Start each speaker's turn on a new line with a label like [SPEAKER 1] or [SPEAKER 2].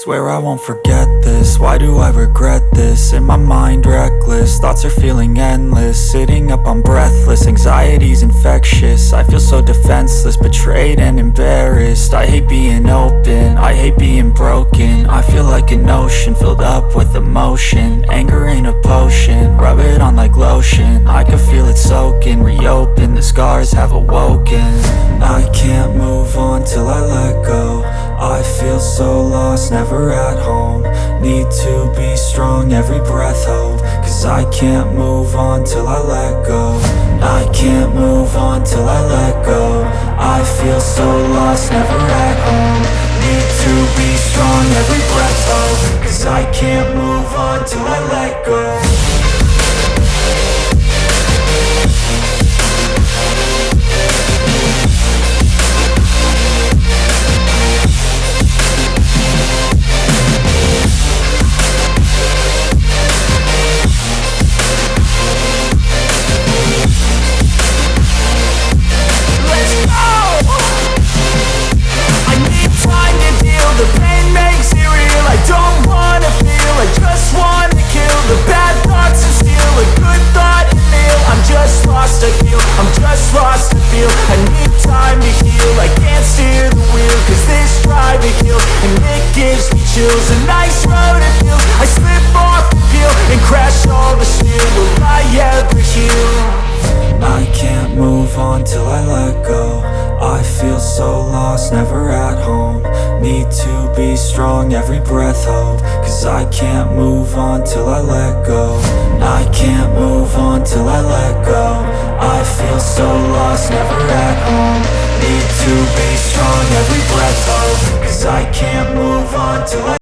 [SPEAKER 1] Swear I won't forget this, why do I regret this? In my mind reckless, thoughts are feeling endless. Sitting up I'm breathless, anxiety's infectious. I feel so defenseless, betrayed and embarrassed. I hate being open, I hate being broken. I feel like an ocean filled up with emotion. Anger ain't a potion, rub it on like lotion. I can feel it soaking, reopen, the scars have awoken. I can't move on till I let go. I feel so lost, never at home. Need to be strong, every breath hope. Cause I can't move on till I let go. I can't move on till I let go. I feel so lost, never at home. Need to be strong, every breath hope. Cause I can't move on till I let go. I'm just lost to feel. I need time to heal. I can't steer the wheel, cause this driving kills. And it gives me chills. A nice road to feel. I slip off the peel and crash all the steel. Will I ever heal? I can't move on till I let go. I feel so lost, never at home. Need to be strong, every breath hope. Cause I can't move on till I let go. I can't move on till I let go. I feel so lost, never at home. Need to be strong, every breath hope. Cause I can't move on till I